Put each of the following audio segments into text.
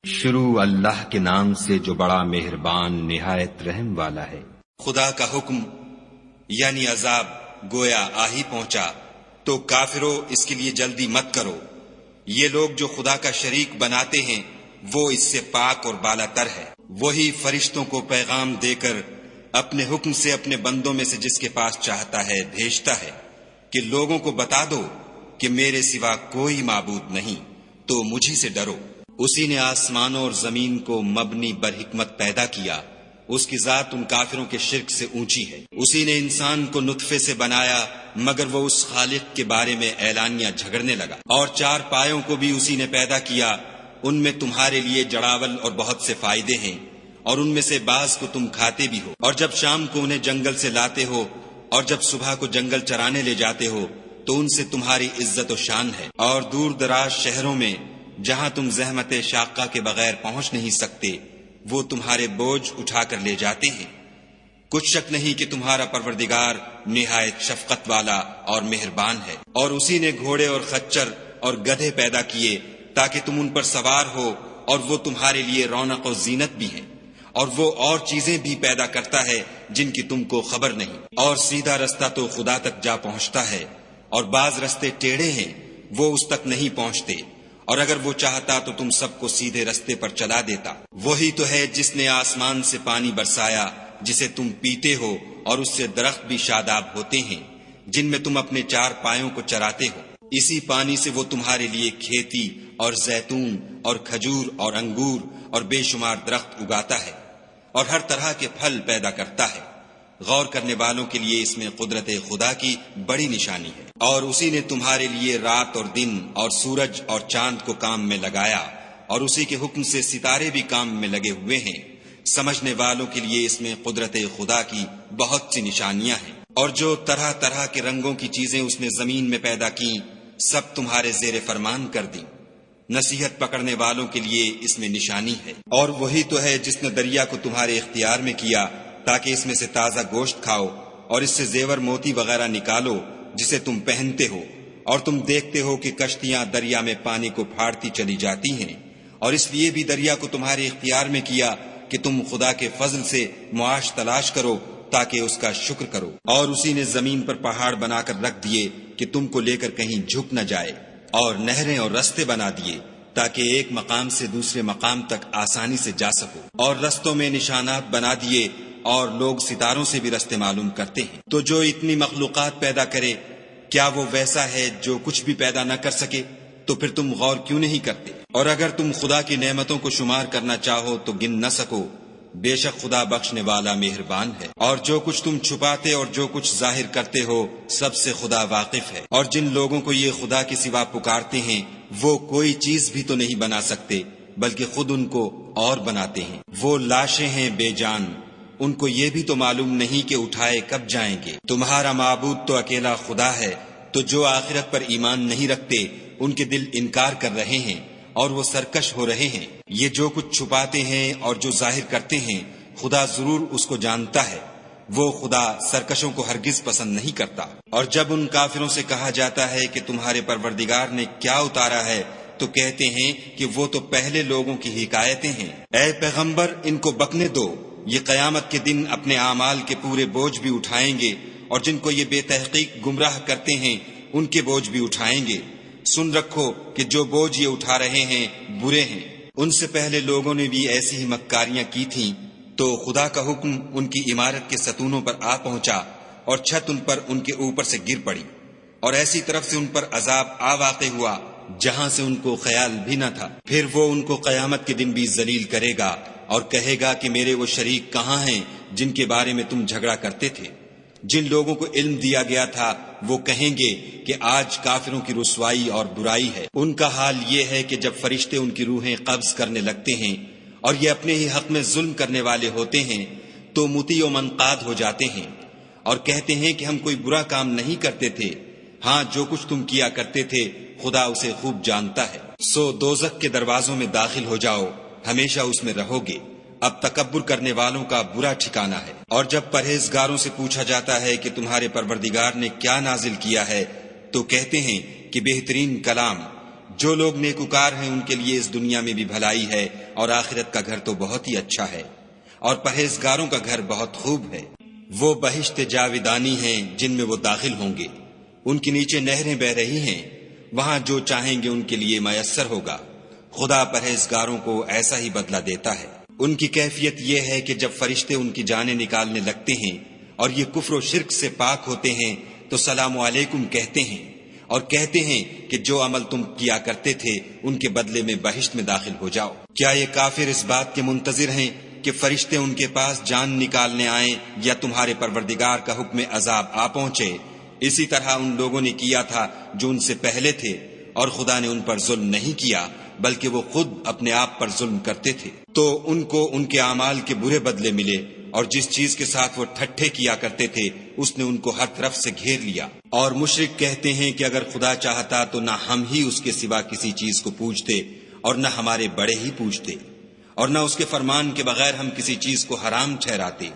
شروع اللہ کے نام سے جو بڑا مہربان نہایت رحم والا ہے۔ خدا کا حکم یعنی عذاب گویا آ ہی پہنچا تو کافروں اس کے لیے جلدی مت کرو۔ یہ لوگ جو خدا کا شریک بناتے ہیں وہ اس سے پاک اور بالا تر ہے۔ وہی فرشتوں کو پیغام دے کر اپنے حکم سے اپنے بندوں میں سے جس کے پاس چاہتا ہے بھیجتا ہے کہ لوگوں کو بتا دو کہ میرے سوا کوئی معبود نہیں، تو مجھی سے ڈرو۔ اسی نے آسمانوں اور زمین کو مبنی بر حکمت پیدا کیا، اس کی ذات ان کافروں کے شرک سے اونچی ہے۔ اسی نے انسان کو نطفے سے بنایا مگر وہ اس خالق کے بارے میں اعلانیہ جھگڑنے لگا۔ اور چار پایوں کو بھی اسی نے پیدا کیا، ان میں تمہارے لیے جڑاول اور بہت سے فائدے ہیں، اور ان میں سے بعض کو تم کھاتے بھی ہو۔ اور جب شام کو انہیں جنگل سے لاتے ہو اور جب صبح کو جنگل چرانے لے جاتے ہو تو ان سے تمہاری عزت و شان ہے۔ اور دور دراز شہروں میں جہاں تم زحمت شاقہ کے بغیر پہنچ نہیں سکتے وہ تمہارے بوجھ اٹھا کر لے جاتے ہیں۔ کچھ شک نہیں کہ تمہارا پروردگار نہایت شفقت والا اور مہربان ہے۔ اور اسی نے گھوڑے اور خچر اور گدھے پیدا کیے تاکہ تم ان پر سوار ہو، اور وہ تمہارے لیے رونق و زینت بھی ہیں۔ اور وہ اور چیزیں بھی پیدا کرتا ہے جن کی تم کو خبر نہیں۔ اور سیدھا رستہ تو خدا تک جا پہنچتا ہے، اور بعض رستے ٹیڑھے ہیں وہ اس تک نہیں پہنچتے، اور اگر وہ چاہتا تو تم سب کو سیدھے رستے پر چلا دیتا۔ وہی تو ہے جس نے آسمان سے پانی برسایا جسے تم پیتے ہو، اور اس سے درخت بھی شاداب ہوتے ہیں جن میں تم اپنے چار پایوں کو چراتے ہو۔ اسی پانی سے وہ تمہارے لیے کھیتی اور زیتون اور کھجور اور انگور اور بے شمار درخت اگاتا ہے، اور ہر طرح کے پھل پیدا کرتا ہے۔ غور کرنے والوں کے لیے اس میں قدرت خدا کی بڑی نشانی ہے۔ اور اسی نے تمہارے لیے رات اور دن اور سورج اور چاند کو کام میں لگایا، اور اسی کے حکم سے ستارے بھی کام میں لگے ہوئے ہیں۔ سمجھنے والوں کے لیے اس میں قدرت خدا کی بہت سی نشانیاں ہیں۔ اور جو طرح طرح کے رنگوں کی چیزیں اس نے زمین میں پیدا کی سب تمہارے زیر فرمان کر دی۔ نصیحت پکڑنے والوں کے لیے اس میں نشانی ہے۔ اور وہی تو ہے جس نے دریا کو تمہارے اختیار میں کیا تاکہ اس میں سے تازہ گوشت کھاؤ، اور اس سے زیور موتی وغیرہ نکالو جسے تم پہنتے ہو، اور تم دیکھتے ہو کہ کشتیاں دریا میں پانی کو پھاڑتی چلی جاتی ہیں۔ اور اس لیے بھی دریا کو تمہارے اختیار میں کیا کہ تم خدا کے فضل سے معاش تلاش کرو تاکہ اس کا شکر کرو۔ اور اسی نے زمین پر پہاڑ بنا کر رکھ دیے کہ تم کو لے کر کہیں جھک نہ جائے، اور نہریں اور رستے بنا دیے تاکہ ایک مقام سے دوسرے مقام تک آسانی سے جا سکو۔ اور رستوں میں نشانات بنا دیے، اور لوگ ستاروں سے بھی رستے معلوم کرتے ہیں۔ تو جو اتنی مخلوقات پیدا کرے کیا وہ ویسا ہے جو کچھ بھی پیدا نہ کر سکے؟ تو پھر تم غور کیوں نہیں کرتے؟ اور اگر تم خدا کی نعمتوں کو شمار کرنا چاہو تو گن نہ سکو، بے شک خدا بخشنے والا مہربان ہے۔ اور جو کچھ تم چھپاتے اور جو کچھ ظاہر کرتے ہو سب سے خدا واقف ہے۔ اور جن لوگوں کو یہ خدا کے سوا پکارتے ہیں وہ کوئی چیز بھی تو نہیں بنا سکتے بلکہ خود ان کو اور بناتے ہیں۔ وہ لاشیں ہیں بے جان، ان کو یہ بھی تو معلوم نہیں کہ اٹھائے کب جائیں گے۔ تمہارا معبود تو اکیلا خدا ہے، تو جو آخرت پر ایمان نہیں رکھتے ان کے دل انکار کر رہے ہیں اور وہ سرکش ہو رہے ہیں۔ یہ جو کچھ چھپاتے ہیں اور جو ظاہر کرتے ہیں خدا ضرور اس کو جانتا ہے۔ وہ خدا سرکشوں کو ہرگز پسند نہیں کرتا۔ اور جب ان کافروں سے کہا جاتا ہے کہ تمہارے پروردگار نے کیا اتارا ہے تو کہتے ہیں کہ وہ تو پہلے لوگوں کی حکایتیں ہیں۔ اے پیغمبر ان کو بکنے دو، یہ قیامت کے دن اپنے اعمال کے پورے بوجھ بھی اٹھائیں گے، اور جن کو یہ بے تحقیق گمراہ کرتے ہیں ان کے بوجھ بھی اٹھائیں گے۔ سن رکھو کہ جو بوجھ یہ اٹھا رہے ہیں برے ہیں۔ ان سے پہلے لوگوں نے بھی ایسی ہی مکاریاں کی تھیں، تو خدا کا حکم ان کی عمارت کے ستونوں پر آ پہنچا اور چھت ان پر ان کے اوپر سے گر پڑی، اور ایسی طرف سے ان پر عذاب آ واقع ہوا جہاں سے ان کو خیال بھی نہ تھا۔ پھر وہ ان کو قیامت کے دن بھی ذلیل کرے گا اور کہے گا کہ میرے وہ شریک کہاں ہیں جن کے بارے میں تم جھگڑا کرتے تھے؟ جن لوگوں کو علم دیا گیا تھا وہ کہیں گے کہ آج کافروں کی رسوائی اور برائی ہے۔ ان کا حال یہ ہے کہ جب فرشتے ان کی روحیں قبض کرنے لگتے ہیں اور یہ اپنے ہی حق میں ظلم کرنے والے ہوتے ہیں تو مطیع و منقاد ہو جاتے ہیں اور کہتے ہیں کہ ہم کوئی برا کام نہیں کرتے تھے، ہاں جو کچھ تم کیا کرتے تھے خدا اسے خوب جانتا ہے۔ سو دوزخ کے دروازوں میں داخل ہو جاؤ، ہمیشہ اس میں رہو گے۔ اب تکبر کرنے والوں کا برا ٹھکانہ ہے۔ اور جب پرہیزگاروں سے پوچھا جاتا ہے کہ تمہارے پروردگار نے کیا نازل کیا ہے تو کہتے ہیں کہ بہترین کلام۔ جو لوگ نیکوکار ہیں ان کے لیے اس دنیا میں بھی بھلائی ہے اور آخرت کا گھر تو بہت ہی اچھا ہے، اور پرہیزگاروں کا گھر بہت خوب ہے۔ وہ بہشت جاودانی ہیں جن میں وہ داخل ہوں گے، ان کے نیچے نہریں بہ رہی ہیں، وہاں جو چاہیں گے ان کے لیے میسر ہوگا۔ خدا پرہیزگاروں کو ایسا ہی بدلہ دیتا ہے۔ ان کی کیفیت یہ ہے کہ جب فرشتے ان کی جانیں نکالنے لگتے ہیں اور یہ کفر و شرک سے پاک ہوتے ہیں تو سلام علیکم کہتے ہیں، اور کہتے ہیں کہ جو عمل تم کیا کرتے تھے ان کے بدلے میں بہشت میں داخل ہو جاؤ۔ کیا یہ کافر اس بات کے منتظر ہیں کہ فرشتے ان کے پاس جان نکالنے آئیں یا تمہارے پروردگار کا حکم عذاب آ پہنچے؟ اسی طرح ان لوگوں نے کیا تھا جو ان سے پہلے تھے، اور خدا نے ان پر ظلم نہیں کیا بلکہ وہ خود اپنے آپ پر ظلم کرتے تھے۔ تو ان کو ان کے اعمال کے برے بدلے ملے، اور جس چیز کے ساتھ وہ ٹھٹھے کیا کرتے تھے اس نے ان کو ہر طرف سے گھیر لیا۔ اور مشرک کہتے ہیں کہ اگر خدا چاہتا تو نہ ہم ہی اس کے سوا کسی چیز کو پوجتے اور نہ ہمارے بڑے ہی پوجتے، اور نہ اس کے فرمان کے بغیر ہم کسی چیز کو حرام ٹھہراتے۔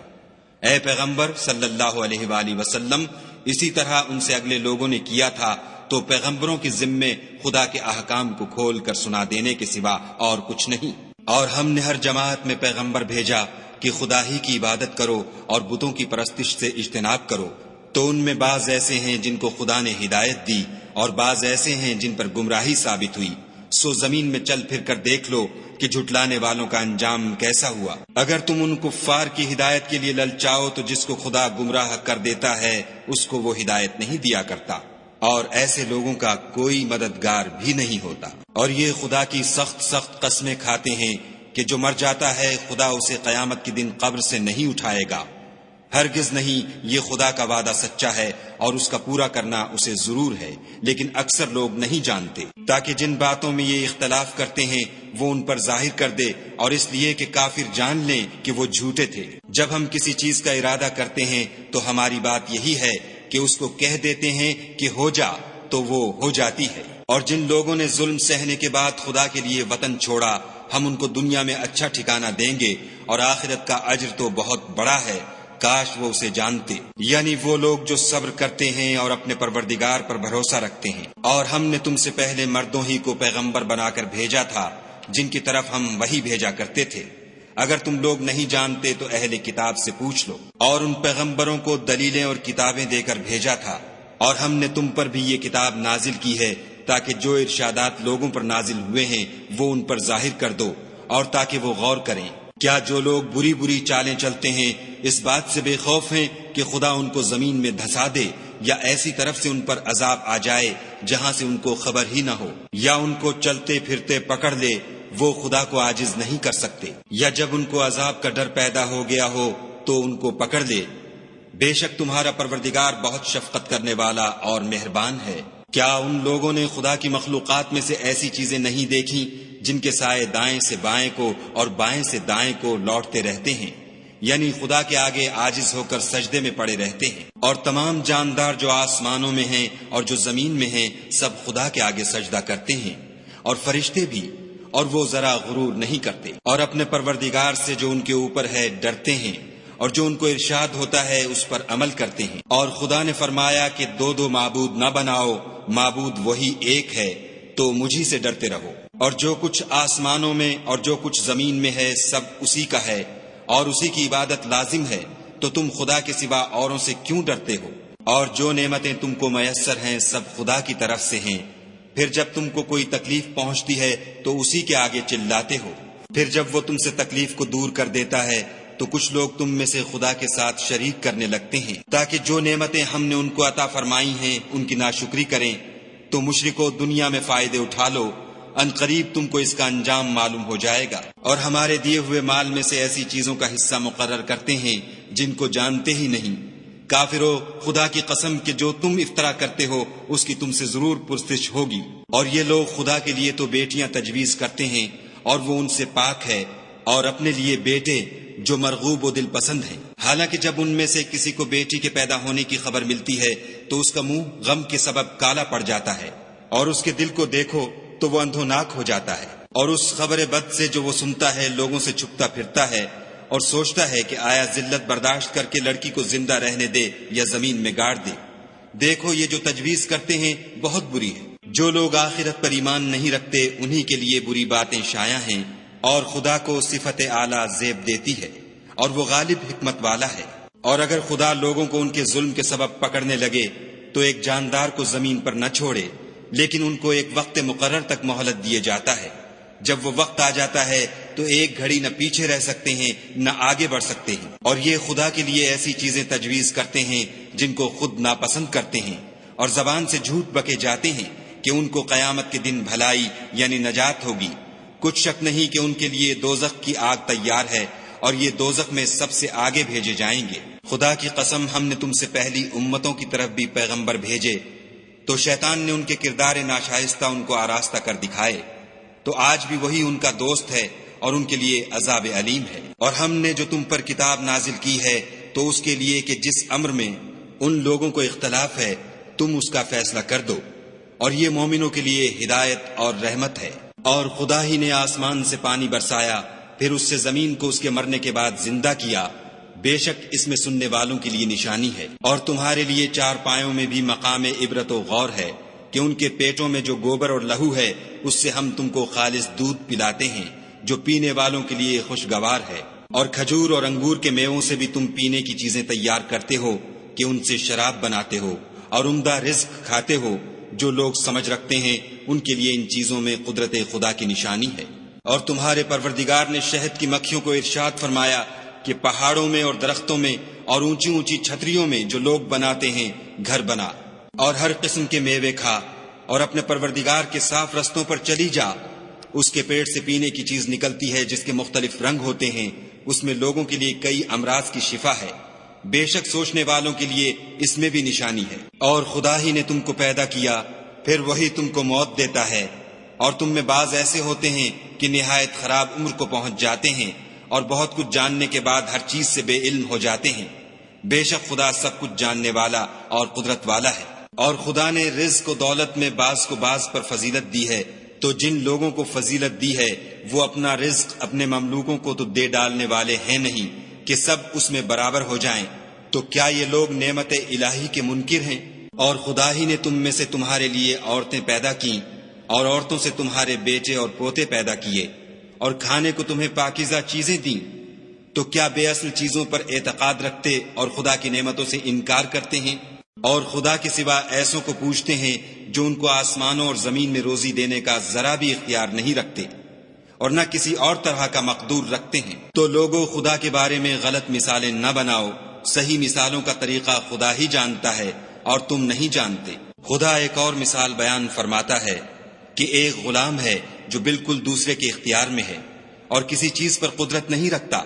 اے پیغمبر صلی اللہ علیہ وآلہ وسلم، اسی طرح ان سے اگلے لوگوں نے کیا تھا، تو پیغمبروں کے ذمے خدا کے احکام کو کھول کر سنا دینے کے سوا اور کچھ نہیں۔ اور ہم نے ہر جماعت میں پیغمبر بھیجا کہ خدا ہی کی عبادت کرو اور بتوں کی پرستش سے اجتناب کرو، تو ان میں بعض ایسے ہیں جن کو خدا نے ہدایت دی اور بعض ایسے ہیں جن پر گمراہی ثابت ہوئی۔ سو زمین میں چل پھر کر دیکھ لو کہ جھٹلانے والوں کا انجام کیسا ہوا۔ اگر تم ان کفار کی ہدایت کے لیے للچاؤ تو جس کو خدا گمراہ کر دیتا ہے اس کو وہ ہدایت نہیں دیا کرتا، اور ایسے لوگوں کا کوئی مددگار بھی نہیں ہوتا۔ اور یہ خدا کی سخت سخت قسمیں کھاتے ہیں کہ جو مر جاتا ہے خدا اسے قیامت کے دن قبر سے نہیں اٹھائے گا۔ ہرگز نہیں، یہ خدا کا وعدہ سچا ہے اور اس کا پورا کرنا اسے ضرور ہے، لیکن اکثر لوگ نہیں جانتے۔ تاکہ جن باتوں میں یہ اختلاف کرتے ہیں وہ ان پر ظاہر کر دے، اور اس لیے کہ کافر جان لیں کہ وہ جھوٹے تھے۔ جب ہم کسی چیز کا ارادہ کرتے ہیں تو ہماری بات یہی ہے کہ اس کو کہہ دیتے ہیں کہ ہو جا، تو وہ ہو جاتی ہے۔ اور جن لوگوں نے ظلم سہنے کے بعد خدا کے لیے وطن چھوڑا، ہم ان کو دنیا میں اچھا ٹھکانہ دیں گے، اور آخرت کا اجر تو بہت بڑا ہے، کاش وہ اسے جانتے۔ یعنی وہ لوگ جو صبر کرتے ہیں اور اپنے پروردگار پر بھروسہ رکھتے ہیں۔ اور ہم نے تم سے پہلے مردوں ہی کو پیغمبر بنا کر بھیجا تھا جن کی طرف ہم وحی بھیجا کرتے تھے۔ اگر تم لوگ نہیں جانتے تو اہل کتاب سے پوچھ لو۔ اور ان پیغمبروں کو دلیلیں اور کتابیں دے کر بھیجا تھا، اور ہم نے تم پر بھی یہ کتاب نازل کی ہے تاکہ جو ارشادات لوگوں پر نازل ہوئے ہیں وہ ان پر ظاہر کر دو، اور تاکہ وہ غور کریں۔ کیا جو لوگ بری بری چالیں چلتے ہیں اس بات سے بے خوف ہیں کہ خدا ان کو زمین میں دھسا دے، یا ایسی طرف سے ان پر عذاب آ جائے جہاں سے ان کو خبر ہی نہ ہو، یا ان کو چلتے پھرتے پکڑ لے؟ وہ خدا کو عاجز نہیں کر سکتے۔ یا جب ان کو عذاب کا ڈر پیدا ہو گیا ہو تو ان کو پکڑ لے۔ بے شک تمہارا پروردگار بہت شفقت کرنے والا اور مہربان ہے۔ کیا ان لوگوں نے خدا کی مخلوقات میں سے ایسی چیزیں نہیں دیکھی جن کے سائے دائیں سے بائیں کو اور بائیں سے دائیں کو لوٹتے رہتے ہیں؟ یعنی خدا کے آگے عاجز ہو کر سجدے میں پڑے رہتے ہیں۔ اور تمام جاندار جو آسمانوں میں ہیں اور جو زمین میں ہیں سب خدا کے آگے سجدہ کرتے ہیں، اور فرشتے بھی، اور وہ ذرا غرور نہیں کرتے، اور اپنے پروردگار سے جو ان کے اوپر ہے ڈرتے ہیں، اور جو ان کو ارشاد ہوتا ہے اس پر عمل کرتے ہیں۔ اور خدا نے فرمایا کہ دو معبود نہ بناؤ، معبود وہی ایک ہے، تو مجھی سے ڈرتے رہو۔ اور جو کچھ آسمانوں میں اور جو کچھ زمین میں ہے سب اسی کا ہے، اور اسی کی عبادت لازم ہے، تو تم خدا کے سوا اوروں سے کیوں ڈرتے ہو؟ اور جو نعمتیں تم کو میسر ہیں سب خدا کی طرف سے ہیں۔ پھر جب تم کو کوئی تکلیف پہنچتی ہے تو اسی کے آگے چلاتے ہو، پھر جب وہ تم سے تکلیف کو دور کر دیتا ہے تو کچھ لوگ تم میں سے خدا کے ساتھ شریک کرنے لگتے ہیں تاکہ جو نعمتیں ہم نے ان کو عطا فرمائی ہیں ان کی ناشکری کریں۔ تو مشرکو دنیا میں فائدے اٹھا لو، ان قریب تم کو اس کا انجام معلوم ہو جائے گا۔ اور ہمارے دیے ہوئے مال میں سے ایسی چیزوں کا حصہ مقرر کرتے ہیں جن کو جانتے ہی نہیں۔ کافرو، خدا کی قسم کہ جو تم افطرا کرتے ہو اس کی تم سے ضرور پرسش ہوگی۔ اور یہ لوگ خدا کے لیے تو بیٹیاں تجویز کرتے ہیں اور وہ ان سے پاک ہے، اور اپنے لیے بیٹے جو مرغوب و دل پسند ہیں۔ حالانکہ جب ان میں سے کسی کو بیٹی کے پیدا ہونے کی خبر ملتی ہے تو اس کا منہ غم کے سبب کالا پڑ جاتا ہے، اور اس کے دل کو دیکھو تو وہ اندھوناک ہو جاتا ہے۔ اور اس خبر بد سے جو وہ سنتا ہے لوگوں سے چھپتا پھرتا ہے اور سوچتا ہے کہ آیا ذلت برداشت کر کے لڑکی کو زندہ رہنے دے یا زمین میں گاڑ دے۔ دیکھو یہ جو تجویز کرتے ہیں بہت بری ہے۔ جو لوگ آخرت پر ایمان نہیں رکھتے انہی کے لیے بری باتیں شائع ہیں، اور خدا کو صفت اعلیٰ زیب دیتی ہے اور وہ غالب حکمت والا ہے۔ اور اگر خدا لوگوں کو ان کے ظلم کے سبب پکڑنے لگے تو ایک جاندار کو زمین پر نہ چھوڑے، لیکن ان کو ایک وقت مقرر تک مہلت دیے جاتا ہے۔ جب وہ وقت آ جاتا ہے تو ایک گھڑی نہ پیچھے رہ سکتے ہیں نہ آگے بڑھ سکتے ہیں، اور یہ خدا کے لیے ایسی چیزیں تجویز کرتے ہیں جن کو خود ناپسند کرتے ہیں، اور زبان سے جھوٹ بکے جاتے ہیں کہ ان کو قیامت کے دن بھلائی یعنی نجات ہوگی۔ کچھ شک نہیں کہ ان کے لیے دوزخ کی آگ تیار ہے، اور یہ دوزخ میں سب سے آگے بھیجے جائیں گے۔ خدا کی قسم، ہم نے تم سے پہلی امتوں کی طرف بھی پیغمبر بھیجے، تو شیطان نے ان کے کردار ناشائستہ ان کو آراستہ کر دکھائے، تو آج بھی وہی ان کا دوست ہے اور ان کے لیے عذاب علیم ہے۔ اور ہم نے جو تم پر کتاب نازل کی ہے تو اس کے لیے کہ جس امر میں ان لوگوں کو اختلاف ہے تم اس کا فیصلہ کر دو، اور یہ مومنوں کے لیے ہدایت اور رحمت ہے۔ اور خدا ہی نے آسمان سے پانی برسایا، پھر اس سے زمین کو اس کے مرنے کے بعد زندہ کیا، بے شک اس میں سننے والوں کے لیے نشانی ہے۔ اور تمہارے لیے چار پایوں میں بھی مقام عبرت و غور ہے کہ ان کے پیٹوں میں جو گوبر اور لہو ہے اس سے ہم تم کو خالص دودھ پلاتے ہیں جو پینے والوں کے لیے خوشگوار ہے، اور کھجور اور انگور کے میووں سے بھی تم پینے کی چیزیں تیار کرتے ہو کہ ان سے شراب بناتے ہو، اور عمدہ رزق کھاتے ہو۔ جو لوگ سمجھ رکھتے ہیں ان کے لیے ان چیزوں میں قدرت خدا کی نشانی ہے۔ اور تمہارے پروردگار نے شہد کی مکھیوں کو ارشاد فرمایا کہ پہاڑوں میں اور درختوں میں اور اونچی اونچی چھتریوں میں جو لوگ بناتے ہیں گھر بنا، اور ہر قسم کے میوے کھا، اور اپنے پروردگار کے صاف رستوں پر چلی جا۔ اس کے پیٹ سے پینے کی چیز نکلتی ہے جس کے مختلف رنگ ہوتے ہیں، اس میں لوگوں کے لیے کئی امراض کی شفا ہے، بے شک سوچنے والوں کے لیے اس میں بھی نشانی ہے۔ اور خدا ہی نے تم کو پیدا کیا، پھر وہی تم کو موت دیتا ہے، اور تم میں بعض ایسے ہوتے ہیں کہ نہایت خراب عمر کو پہنچ جاتے ہیں، اور بہت کچھ جاننے کے بعد ہر چیز سے بے علم ہو جاتے ہیں۔ بے شک خدا سب کچھ جاننے والا اور قدرت والا ہے۔ اور خدا نے رزق و دولت میں بعض کو بعض پر فضیلت دی ہے، تو جن لوگوں کو فضیلت دی ہے وہ اپنا رزق اپنے مملوکوں کو تو دے ڈالنے والے ہیں نہیں کہ سب اس میں برابر ہو جائیں، تو کیا یہ لوگ نعمت الہی کے منکر ہیں؟ اور خدا ہی نے تم میں سے تمہارے لیے عورتیں پیدا کیں، اور عورتوں سے تمہارے بیٹے اور پوتے پیدا کیے، اور کھانے کو تمہیں پاکیزہ چیزیں دیں، تو کیا بے اصل چیزوں پر اعتقاد رکھتے اور خدا کی نعمتوں سے انکار کرتے ہیں؟ اور خدا کے سوا ایسوں کو پوچھتے ہیں جو ان کو آسمانوں اور زمین میں روزی دینے کا ذرا بھی اختیار نہیں رکھتے، اور نہ کسی اور طرح کا مقدور رکھتے ہیں۔ تو لوگوں، خدا کے بارے میں غلط مثالیں نہ بناؤ، صحیح مثالوں کا طریقہ خدا ہی جانتا ہے اور تم نہیں جانتے۔ خدا ایک اور مثال بیان فرماتا ہے کہ ایک غلام ہے جو بالکل دوسرے کے اختیار میں ہے اور کسی چیز پر قدرت نہیں رکھتا،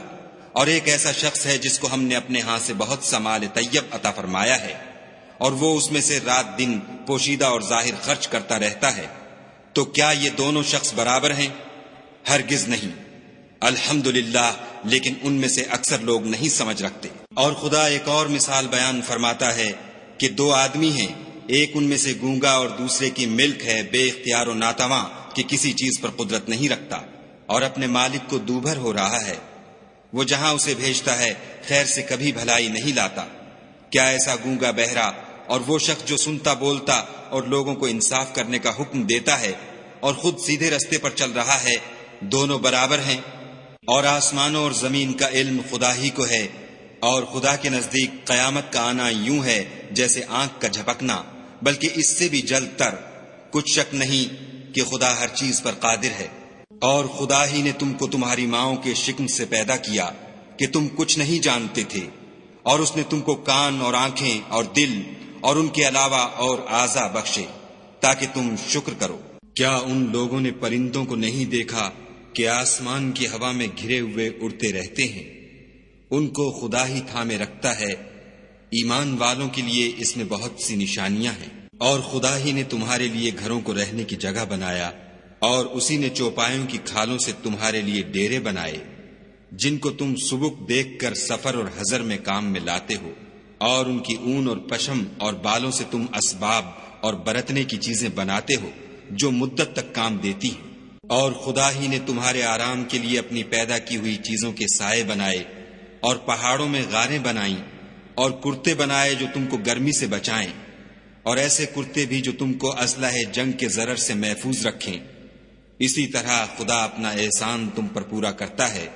اور ایک ایسا شخص ہے جس کو ہم نے اپنے ہاں سے بہت سا مال طیب عطا فرمایا ہے، اور وہ اس میں سے رات دن پوشیدہ اور ظاہر خرچ کرتا رہتا ہے۔ تو کیا یہ دونوں شخص برابر ہیں؟ ہرگز نہیں۔ الحمدللہ، لیکن ان میں سے اکثر لوگ نہیں سمجھ رکھتے۔ اور خدا ایک اور مثال بیان فرماتا ہے کہ دو آدمی ہیں، ایک ان میں سے گونگا اور دوسرے کی ملک ہے بے اختیار و ناتواں کہ کسی چیز پر قدرت نہیں رکھتا، اور اپنے مالک کو دوبھر ہو رہا ہے، وہ جہاں اسے بھیجتا ہے خیر سے کبھی بھلائی نہیں لاتا۔ کیا ایسا گونگا بہرا اور وہ شخص جو سنتا بولتا اور لوگوں کو انصاف کرنے کا حکم دیتا ہے اور خود سیدھے رستے پر چل رہا ہے، دونوں برابر ہیں؟ اور آسمانوں اور زمین کا علم خدا ہی کو ہے، اور خدا کے نزدیک قیامت کا آنا یوں ہے جیسے آنکھ کا جھپکنا، بلکہ اس سے بھی جلد تر۔ کچھ شک نہیں کہ خدا ہر چیز پر قادر ہے۔ اور خدا ہی نے تم کو تمہاری ماؤں کے شکم سے پیدا کیا کہ تم کچھ نہیں جانتے تھے، اور اس نے تم کو کان اور آنکھیں اور دل اور ان کے علاوہ اور اعضاء بخشے تاکہ تم شکر کرو۔ کیا ان لوگوں نے پرندوں کو نہیں دیکھا کہ آسمان کی ہوا میں گھرے ہوئے اڑتے رہتے ہیں؟ ان کو خدا ہی تھامے رکھتا ہے۔ ایمان والوں کے لیے اس میں بہت سی نشانیاں ہیں۔ اور خدا ہی نے تمہارے لیے گھروں کو رہنے کی جگہ بنایا، اور اسی نے چوپایوں کی کھالوں سے تمہارے لیے ڈیرے بنائے جن کو تم سبک دیکھ کر سفر اور حضر میں کام میں لاتے ہو، اور ان کی اون اور پشم اور بالوں سے تم اسباب اور برتنے کی چیزیں بناتے ہو جو مدت تک کام دیتی ہیں۔ اور خدا ہی نے تمہارے آرام کے لیے اپنی پیدا کی ہوئی چیزوں کے سائے بنائے، اور پہاڑوں میں غاریں بنائیں، اور کرتے بنائے جو تم کو گرمی سے بچائیں، اور ایسے کرتے بھی جو تم کو اسلحہ جنگ کے ضرر سے محفوظ رکھیں۔ اسی طرح خدا اپنا احسان تم پر پورا کرتا ہے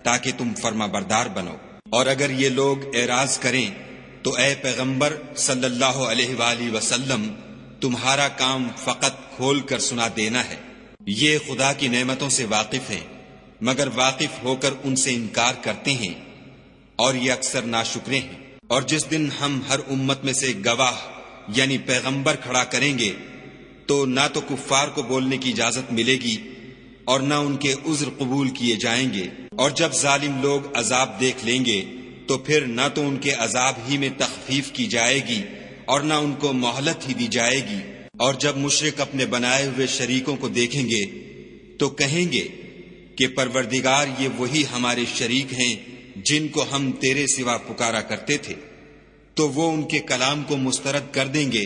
تاکہ تم فرما بردار بنو۔ اور اگر یہ لوگ اعراض کریں تو اے پیغمبر صلی اللہ علیہ وآلہ وسلم، تمہارا کام فقط کھول کر سنا دینا ہے۔ یہ خدا کی نعمتوں سے واقف ہیں، مگر واقف ہو کر ان سے انکار کرتے ہیں، اور یہ اکثر ناشکرے ہیں۔ اور جس دن ہم ہر امت میں سے گواہ یعنی پیغمبر کھڑا کریں گے تو نہ تو کفار کو بولنے کی اجازت ملے گی اور نہ ان کے عذر قبول کیے جائیں گے۔ اور جب ظالم لوگ عذاب دیکھ لیں گے تو پھر نہ تو ان کے عذاب ہی میں تخفیف کی جائے گی اور نہ ان کو مہلت ہی دی جائے گی۔ اور جب مشرک اپنے بنائے ہوئے شریکوں کو دیکھیں گے تو کہیں گے کہ پروردگار، یہ وہی ہمارے شریک ہیں جن کو ہم تیرے سوا پکارا کرتے تھے۔ تو وہ ان کے کلام کو مسترد کر دیں گے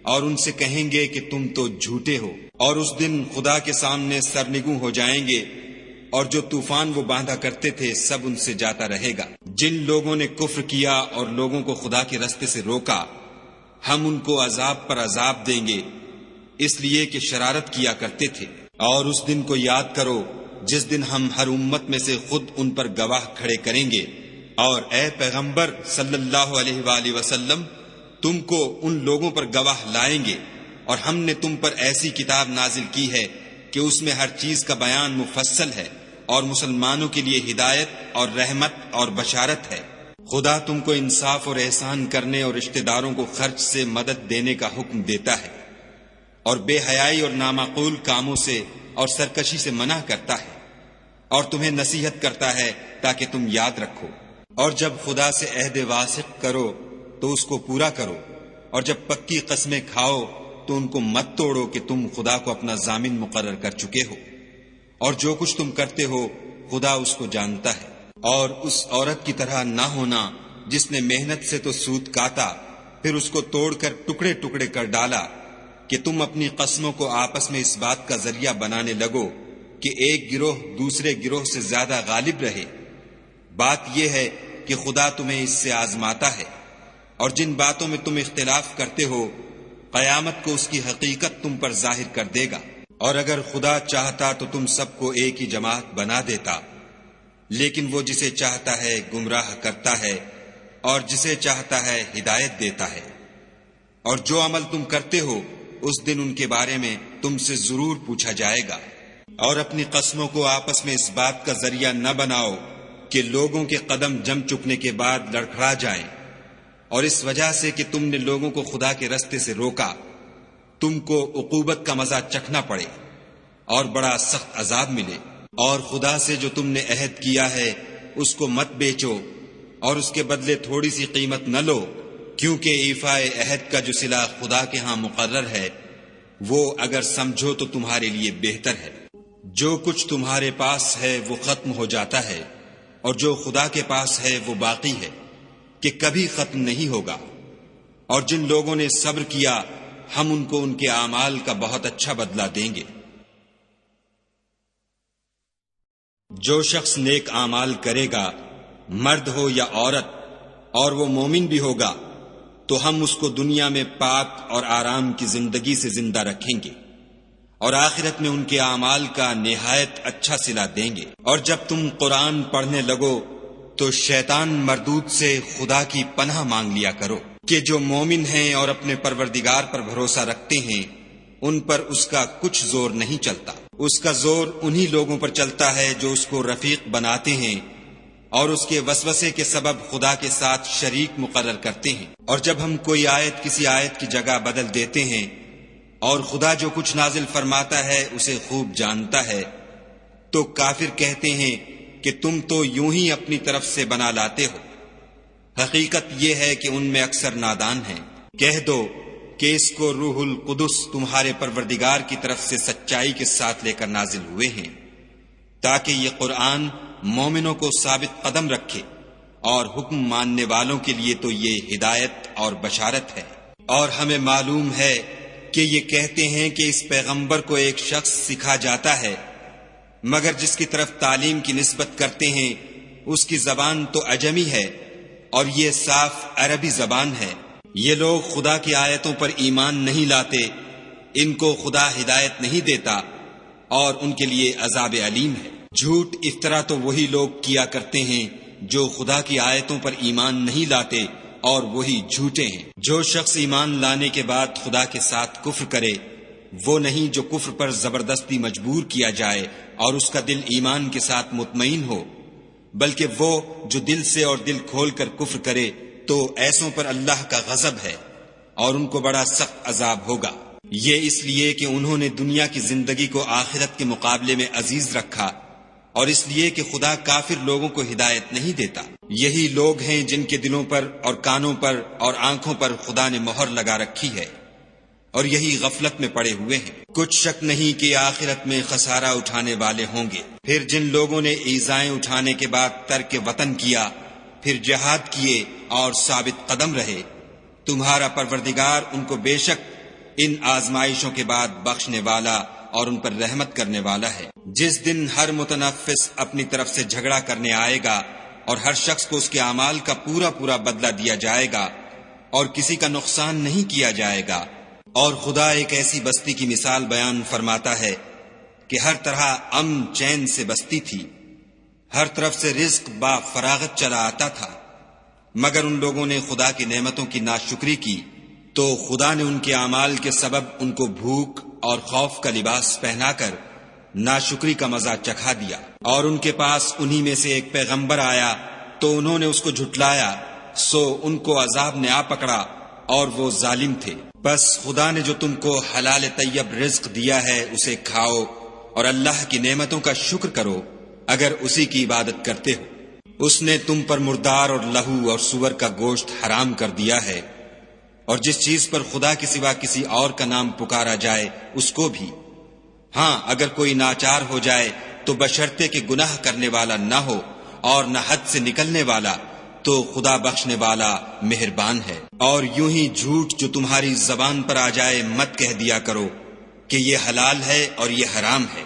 اور ان سے کہیں گے کہ تم تو جھوٹے ہو۔ اور اس دن خدا کے سامنے سرنگوں ہو جائیں گے، اور جو طوفان وہ باندھا کرتے تھے سب ان سے جاتا رہے گا۔ جن لوگوں نے کفر کیا اور لوگوں کو خدا کے رستے سے روکا، ہم ان کو عذاب پر عذاب دیں گے، اس لیے کہ شرارت کیا کرتے تھے۔ اور اس دن کو یاد کرو جس دن ہم ہر امت میں سے خود ان پر گواہ کھڑے کریں گے۔ اور اے پیغمبر صلی اللہ علیہ وآلہ وسلم، تم کو ان لوگوں پر گواہ لائیں گے، اور ہم نے تم پر ایسی کتاب نازل کی ہے کہ اس میں ہر چیز کا بیان مفصل ہے، اور مسلمانوں کے لیے ہدایت اور رحمت اور بشارت ہے۔ خدا تم کو انصاف اور احسان کرنے اور رشتہ داروں کو خرچ سے مدد دینے کا حکم دیتا ہے، اور بے حیائی اور نامعقول کاموں سے اور سرکشی سے منع کرتا ہے، اور تمہیں نصیحت کرتا ہے تاکہ تم یاد رکھو۔ اور جب خدا سے عہد واثق کرو تو اس کو پورا کرو، اور جب پکی قسمیں کھاؤ تو ان کو مت توڑو کہ تم خدا کو اپنا ضامن مقرر کر چکے ہو، اور جو کچھ تم کرتے ہو خدا اس کو جانتا ہے۔ اور اس عورت کی طرح نہ ہونا جس نے محنت سے تو سود کاتا، پھر اس کو توڑ کر ٹکڑے ٹکڑے کر ڈالا، کہ تم اپنی قسموں کو آپس میں اس بات کا ذریعہ بنانے لگو کہ ایک گروہ دوسرے گروہ سے زیادہ غالب رہے۔ بات یہ ہے کہ خدا تمہیں اس سے آزماتا ہے، اور جن باتوں میں تم اختلاف کرتے ہو قیامت کو اس کی حقیقت تم پر ظاہر کر دے گا۔ اور اگر خدا چاہتا تو تم سب کو ایک ہی جماعت بنا دیتا، لیکن وہ جسے چاہتا ہے گمراہ کرتا ہے اور جسے چاہتا ہے ہدایت دیتا ہے۔ اور جو عمل تم کرتے ہو اس دن ان کے بارے میں تم سے ضرور پوچھا جائے گا۔ اور اپنی قسموں کو آپس میں اس بات کا ذریعہ نہ بناؤ کہ لوگوں کے قدم جم چکنے کے بعد لڑکھڑا جائیں، اور اس وجہ سے کہ تم نے لوگوں کو خدا کے رستے سے روکا تم کو عقوبت کا مزہ چکھنا پڑے اور بڑا سخت عذاب ملے۔ اور خدا سے جو تم نے عہد کیا ہے اس کو مت بیچو، اور اس کے بدلے تھوڑی سی قیمت نہ لو، کیونکہ ایفاء عہد کا جو صلہ خدا کے ہاں مقرر ہے وہ اگر سمجھو تو تمہارے لیے بہتر ہے۔ جو کچھ تمہارے پاس ہے وہ ختم ہو جاتا ہے، اور جو خدا کے پاس ہے وہ باقی ہے کہ کبھی ختم نہیں ہوگا۔ اور جن لوگوں نے صبر کیا ہم ان کو ان کے اعمال کا بہت اچھا بدلہ دیں گے۔ جو شخص نیک اعمال کرے گا، مرد ہو یا عورت، اور وہ مومن بھی ہوگا، تو ہم اس کو دنیا میں پاک اور آرام کی زندگی سے زندہ رکھیں گے، اور آخرت میں ان کے اعمال کا نہایت اچھا صلہ دیں گے۔ اور جب تم قرآن پڑھنے لگو تو شیطان مردود سے خدا کی پناہ مانگ لیا کرو، کہ جو مومن ہیں اور اپنے پروردگار پر بھروسہ رکھتے ہیں ان پر اس کا کچھ زور نہیں چلتا۔ اس کا زور انہی لوگوں پر چلتا ہے جو اس کو رفیق بناتے ہیں اور اس کے وسوسے کے سبب خدا کے ساتھ شریک مقرر کرتے ہیں۔ اور جب ہم کوئی آیت کسی آیت کی جگہ بدل دیتے ہیں اور خدا جو کچھ نازل فرماتا ہے اسے خوب جانتا ہے، تو کافر کہتے ہیں کہ تم تو یوں ہی اپنی طرف سے بنا لاتے ہو۔ حقیقت یہ ہے کہ ان میں اکثر نادان ہیں۔ کہہ دو کہ اس کو روح القدس تمہارے پروردگار کی طرف سے سچائی کے ساتھ لے کر نازل ہوئے ہیں، تاکہ یہ قرآن مومنوں کو ثابت قدم رکھے، اور حکم ماننے والوں کے لیے تو یہ ہدایت اور بشارت ہے۔ اور ہمیں معلوم ہے کہ یہ کہتے ہیں کہ اس پیغمبر کو ایک شخص سکھا جاتا ہے، مگر جس کی طرف تعلیم کی نسبت کرتے ہیں اس کی زبان تو عجمی ہے اور یہ صاف عربی زبان ہے۔ یہ لوگ خدا کی آیتوں پر ایمان نہیں لاتے، ان کو خدا ہدایت نہیں دیتا، اور ان کے لیے عذاب علیم ہے۔ جھوٹ افطرا تو وہی لوگ کیا کرتے ہیں جو خدا کی آیتوں پر ایمان نہیں لاتے اور وہی جھوٹے ہیں۔ جو شخص ایمان لانے کے بعد خدا کے ساتھ کفر کرے وہ نہیں جو کفر پر زبردستی مجبور کیا جائے اور اس کا دل ایمان کے ساتھ مطمئن ہو، بلکہ وہ جو دل سے اور دل کھول کر کفر کرے تو ایسوں پر اللہ کا غضب ہے اور ان کو بڑا سخت عذاب ہوگا۔ یہ اس لیے کہ انہوں نے دنیا کی زندگی کو آخرت کے مقابلے میں عزیز رکھا اور اس لیے کہ خدا کافر لوگوں کو ہدایت نہیں دیتا۔ یہی لوگ ہیں جن کے دلوں پر اور کانوں پر اور آنکھوں پر خدا نے مہر لگا رکھی ہے اور یہی غفلت میں پڑے ہوئے ہیں۔ کچھ شک نہیں کہ آخرت میں خسارہ اٹھانے والے ہوں گے۔ پھر جن لوگوں نے ایذائیں اٹھانے کے بعد ترک وطن کیا، پھر جہاد کیے اور ثابت قدم رہے، تمہارا پروردگار ان کو بے شک ان آزمائشوں کے بعد بخشنے والا اور ان پر رحمت کرنے والا ہے۔ جس دن ہر متنفس اپنی طرف سے جھگڑا کرنے آئے گا اور ہر شخص کو اس کے اعمال کا پورا پورا بدلہ دیا جائے گا اور کسی کا نقصان نہیں کیا جائے گا۔ اور خدا ایک ایسی بستی کی مثال بیان فرماتا ہے کہ ہر طرح امن چین سے بستی تھی، ہر طرف سے رزق با فراغت چلا آتا تھا، مگر ان لوگوں نے خدا کی نعمتوں کی ناشکری کی تو خدا نے ان کے اعمال کے سبب ان کو بھوک اور خوف کا لباس پہنا کر ناشکری کا مزہ چکھا دیا۔ اور ان کے پاس انہی میں سے ایک پیغمبر آیا تو انہوں نے اس کو جھٹلایا، سو ان کو عذاب نے آ پکڑا اور وہ ظالم تھے۔ بس خدا نے جو تم کو حلال طیب رزق دیا ہے اسے کھاؤ اور اللہ کی نعمتوں کا شکر کرو اگر اسی کی عبادت کرتے ہو۔ اس نے تم پر مردار اور لہو اور سور کا گوشت حرام کر دیا ہے اور جس چیز پر خدا کے سوا کسی اور کا نام پکارا جائے اس کو بھی۔ ہاں اگر کوئی ناچار ہو جائے تو بشرطے کہ گناہ کرنے والا نہ ہو اور نہ حد سے نکلنے والا، تو خدا بخشنے والا مہربان ہے۔ اور یوں ہی جھوٹ جو تمہاری زبان پر آ جائے مت کہہ دیا کرو کہ یہ حلال ہے اور یہ حرام ہے،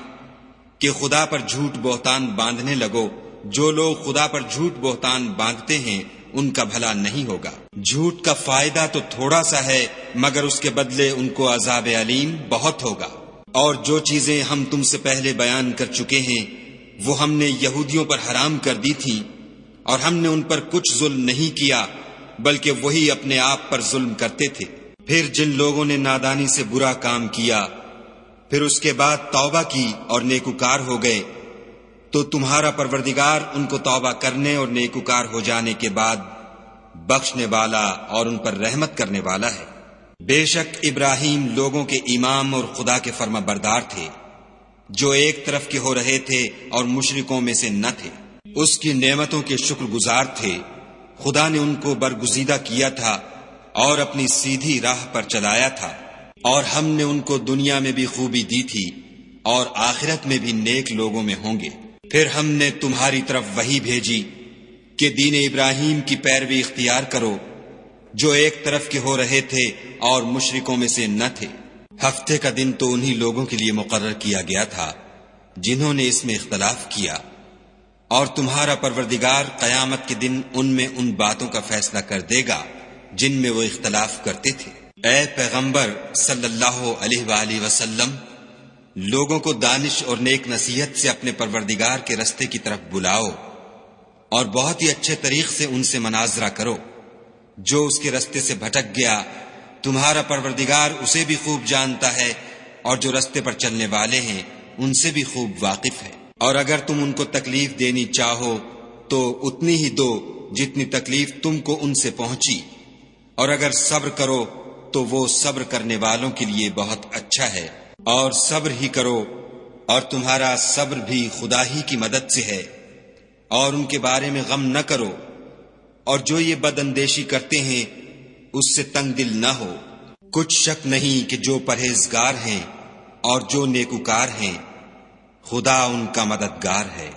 کہ خدا پر جھوٹ بہتان باندھنے لگو۔ جو لوگ خدا پر جھوٹ بہتان باندھتے ہیں ان کا بھلا نہیں ہوگا۔ جھوٹ کا فائدہ تو تھوڑا سا ہے مگر اس کے بدلے ان کو عذاب علیم بہت ہوگا۔ اور جو چیزیں ہم تم سے پہلے بیان کر چکے ہیں وہ ہم نے یہودیوں پر حرام کر دی تھیں اور ہم نے ان پر کچھ ظلم نہیں کیا بلکہ وہی اپنے آپ پر ظلم کرتے تھے۔ پھر جن لوگوں نے نادانی سے برا کام کیا پھر اس کے بعد توبہ کی اور نیکوکار ہو گئے تو تمہارا پروردگار ان کو توبہ کرنے اور نیکوکار ہو جانے کے بعد بخشنے والا اور ان پر رحمت کرنے والا ہے۔ بے شک ابراہیم لوگوں کے امام اور خدا کے فرما بردار تھے جو ایک طرف کے ہو رہے تھے اور مشرکوں میں سے نہ تھے۔ اس کی نعمتوں کے شکر گزار تھے۔ خدا نے ان کو برگزیدہ کیا تھا اور اپنی سیدھی راہ پر چلایا تھا، اور ہم نے ان کو دنیا میں بھی خوبی دی تھی اور آخرت میں بھی نیک لوگوں میں ہوں گے۔ پھر ہم نے تمہاری طرف وحی بھیجی کہ دین ابراہیم کی پیروی اختیار کرو جو ایک طرف کے ہو رہے تھے اور مشرکوں میں سے نہ تھے۔ ہفتے کا دن تو انہی لوگوں کے لیے مقرر کیا گیا تھا جنہوں نے اس میں اختلاف کیا، اور تمہارا پروردگار قیامت کے دن ان میں ان باتوں کا فیصلہ کر دے گا جن میں وہ اختلاف کرتے تھے۔ اے پیغمبر صلی اللہ علیہ وآلہ وسلم، لوگوں کو دانش اور نیک نصیحت سے اپنے پروردگار کے رستے کی طرف بلاؤ اور بہت ہی اچھے طریق سے ان سے مناظرہ کرو۔ جو اس کے رستے سے بھٹک گیا تمہارا پروردگار اسے بھی خوب جانتا ہے، اور جو رستے پر چلنے والے ہیں ان سے بھی خوب واقف ہے۔ اور اگر تم ان کو تکلیف دینی چاہو تو اتنی ہی دو جتنی تکلیف تم کو ان سے پہنچی، اور اگر صبر کرو تو وہ صبر کرنے والوں کے لیے بہت اچھا ہے۔ اور صبر ہی کرو، اور تمہارا صبر بھی خدا ہی کی مدد سے ہے، اور ان کے بارے میں غم نہ کرو، اور جو یہ بد اندیشی کرتے ہیں اس سے تنگ دل نہ ہو۔ کچھ شک نہیں کہ جو پرہیزگار ہیں اور جو نیکوکار ہیں خدا ان کا مددگار ہے۔